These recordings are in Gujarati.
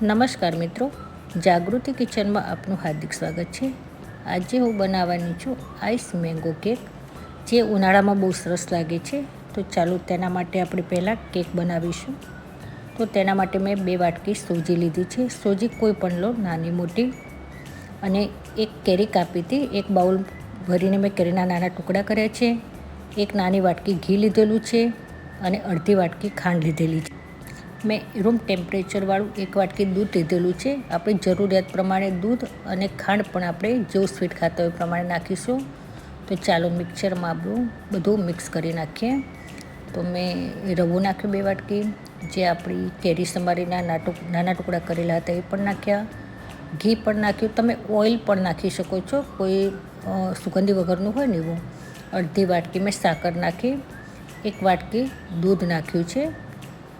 નમસ્કાર મિત્રો, જાગૃતિ કિચનમાં આપનું હાર્દિક સ્વાગત છે। આજે હું બનાવવાની છું આઈસ મેંગો કેક, જે ઉનાળામાં બહુ સરસ લાગે છે। તો ચાલો તેના માટે આપણે પહેલાં કેક બનાવીશું। તો તેના માટે મેં 2 વાટકી સોજી લીધી છે। સોજી કોઈ પણ લો, નાની મોટી। અને એક કેરી કાપી હતી। એક બાઉલ ભરીને મેં કેરીના નાના ટુકડા કર્યા છે। એક નાની વાટકી ઘી લીધેલું છે અને અડધી વાટકી ખાંડ લીધેલી છે। મેં રૂમ ટેમ્પરેચરવાળું 1 વાટકી દૂધ લીધેલું છે। આપણી જરૂરિયાત પ્રમાણે દૂધ અને ખાંડ પણ આપણે જેવું સ્વીટ ખાતા હોય એ પ્રમાણે નાખીશું। તો ચાલો મિક્સરમાં આપણું બધું મિક્સ કરી નાખીએ। તો મેં રવો નાખ્યો 2 વાટકી, જે આપણી કેરી સમારીના નાના ટુકડા કરેલા હતા એ પણ નાખ્યા। ઘી પણ નાખ્યું, તમે ઓઇલ પણ નાખી શકો છો, કોઈ સુગંધી વગરનું હોય ને એવું। અડધી વાટકી મેં સાકર નાખી, 1 વાટકી દૂધ નાખ્યું છે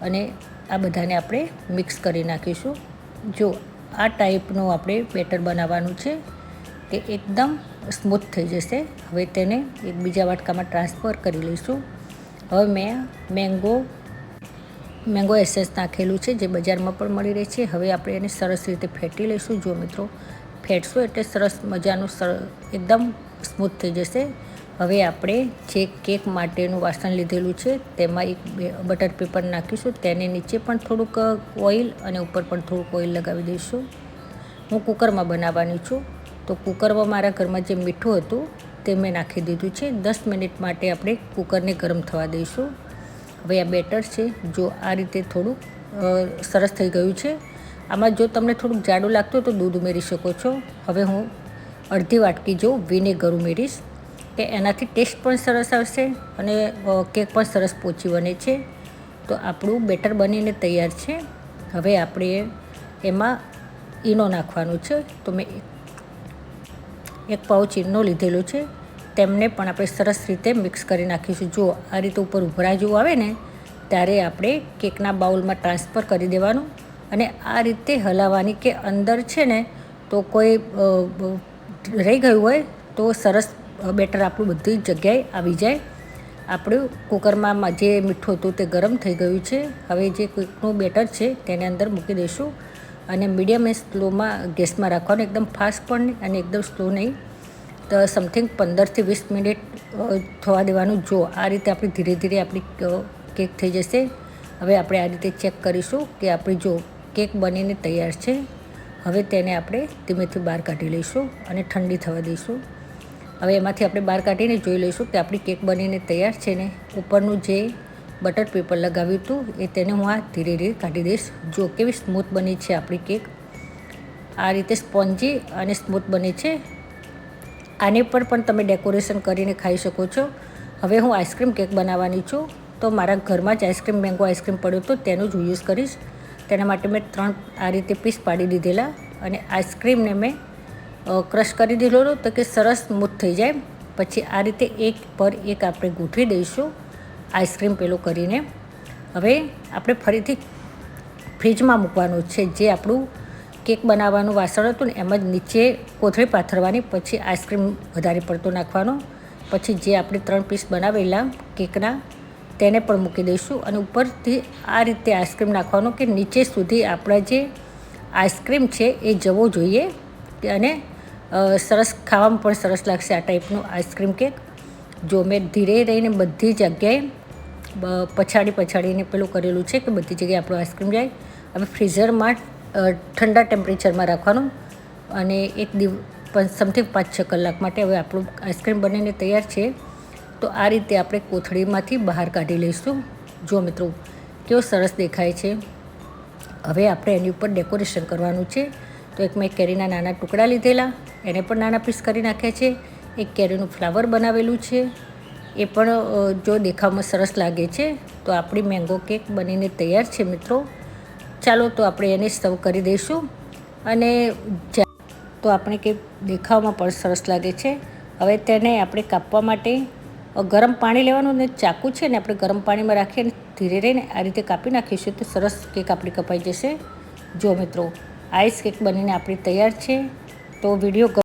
અને આ બધાને આપણે મિક્સ કરી નાખીશું। જો આ ટાઈપનું આપણે બેટર બનાવવાનું છે કે એકદમ સ્મૂથ થઈ જશે। હવે તેને એક બીજા વાટકામાં ટ્રાન્સફર કરી લઈશું। હવે મેં મેંગો એસેન્સ નાખેલું છે, જે બજારમાં પણ મળી રહે છે। હવે આપણે એને સરસ રીતે ફેટી લઈશું। જો મિત્રો, ફેટશું એટલે સરસ મજાનું એકદમ સ્મૂથ થઈ જશે। હવે આપણે જે કેક માટેનું વાસણ લીધેલું છે તેમાં એક બટર પેપર નાખીશું। તેને નીચે પણ થોડુંક ઓઇલ અને ઉપર પણ થોડુંક ઓઇલ લગાવી દઈશું। હું કુકરમાં બનાવવાની છું, તો કુકરમાં મારા ઘરમાં જે મીઠું હતું તે મેં નાખી દીધું છે। 10 મિનિટ માટે આપણે કુકરને ગરમ થવા દઈશું। હવે આ બેટર છે, જો આ રીતે થોડુંક સરસ થઈ ગયું છે। આમાં જો તમને થોડુંક જાડું લાગતું હોય તો દૂધ ઉમેરી શકો છો। હવે હું અડધી વાટકી જેવું વિનેગર ઉમેરીશ, કે એનાથી ટેસ્ટ પણ સરસ આવશે અને કેક પણ સરસ પોચી બને છે। તો આપણું બેટર બનીને તૈયાર છે। હવે આપણે એમાં ઈનો નાખવાનું છે। તો મેં 1 પાઉચ ઈનો લીધેલો છે, તેમને પણ આપણે સરસ રીતે મિક્સ કરી નાખીશું। જો આ રીતે ઉપર ઉભરા જેવું આવે ને ત્યારે આપણે કેકના બાઉલમાં ટ્રાન્સફર કરી દેવાનું અને આ રીતે હલાવવાની, કે અંદર છે ને તો કોઈ રહી ગયું હોય તો સરસ બેટર આપણું બધી જગ્યાએ આવી જાય। આપણું કુકરમાં જે મીઠું હતું તે ગરમ થઈ ગયું છે। હવે જે કેકનું બેટર છે તેને અંદર મૂકી દઈશું અને મીડિયમ અને સ્લોમાં ગેસમાં રાખવાનું, એકદમ ફાસ્ટ પણ નહીં અને એકદમ સ્લો નહીં। તો સમથિંગ 15 થી 20 મિનિટ થવા દેવાનું। જો આ રીતે આપણી ધીરે ધીરે આપણી કેક થઈ જશે। હવે આપણે આ રીતે ચેક કરીશું કે આપણી જો કેક બનીને તૈયાર છે। હવે તેને આપણે ધીમેથી બહાર કાઢી લઈશું અને ઠંડી થવા દઈશું। હવે એમાંથી આપણે બહાર કાઢીને જોઈ લઈશું કે આપણી કેક બનીને તૈયાર છે ને। ઉપરનું જે બટર પેપર લગાવ્યું હતું એ તેને હું આ ધીરે ધીરે કાઢી દઈશ। જો કેવી સ્મૂથ બની છે આપણી કેક, આ રીતે સ્પોન્જી અને સ્મૂથ બની છે। આને પર પણ તમે ડેકોરેશન કરીને ખાઈ શકો છો। હવે હું આઈસ્ક્રીમ કેક બનાવવાની છું, તો મારા ઘરમાં જ મેંગો આઈસ્ક્રીમ પડ્યો હતો, તેનું જ યુઝ કરીશ। તેના માટે મેં 3 આ રીતે પીસ પાડી દીધેલા અને આઈસ્ક્રીમને મેં ક્રશ કરી દીધેલો, તો કે સરસ સ્મૂથ થઈ જાય। પછી આ રીતે એક પર એક આપણે ગોઠવી દઈશું આઈસ્ક્રીમ પેલો કરીને। હવે આપણે ફરીથી ફ્રીજમાં મૂકવાનું છે। જે આપણું કેક બનાવવાનું વાસણ હતું ને એમ જ નીચે કોથળી પાથરવાની, પછી આઈસ્ક્રીમ વધારે પડતો નાખવાનો, પછી જે આપણે 3 પીસ બનાવેલા કેકના તેને પણ મૂકી દઈશું અને ઉપરથી આ રીતે આઈસ્ક્રીમ નાખવાનો, કે નીચે સુધી આપણા જે આઈસ્ક્રીમ છે એ જવો જોઈએ અને સરસ ખાવામાં પણ સરસ લાગશે આ ટાઈપનું આઈસ્ક્રીમ કેક। જો મેં ધીરે રહીને બધી જગ્યાએ પછાડીને પેલું કરેલું છે કે બધી જગ્યાએ આપણું આઈસ્ક્રીમ જાય। હવે ફ્રીઝરમાં ઠંડા ટેમ્પરેચરમાં રાખવાનું અને સમથિંગ 5-6 કલાક માટે। હવે આપણું આઈસ્ક્રીમ બનીને તૈયાર છે, તો આ રીતે આપણે કોથળીમાંથી બહાર કાઢી લઈશું। જો મિત્રો, કેવો સરસ દેખાય છે। હવે આપણે એની ઉપર ડેકોરેશન કરવાનું છે। તો એક મેં કેરીના નાના ટુકડા લીધેલા, એને પણ નાના પીસ કરી નાખ્યા છે। એક કેરીનું ફ્લાવર બનાવેલું છે, એ પણ જો દેખાવમાં સરસ લાગે છે। તો આપણી મેંગો કેક બનીને તૈયાર છે મિત્રો। ચાલો તો આપણે એને સર્વ કરી દઈશું અને તો આપણે કેક દેખાવમાં પણ સરસ લાગે છે। હવે તેને આપણે કાપવા માટે ગરમ પાણી લેવાનું ને ચાકુ છે ને આપણે ગરમ પાણીમાં રાખી અને ધીરે રહીને આ રીતે કાપી નાખીશું તો સરસ કેક આપણી કપાઈ જશે। જો મિત્રો, આઈસ કેક બનીને આપણી તૈયાર છે। તો વિડીયો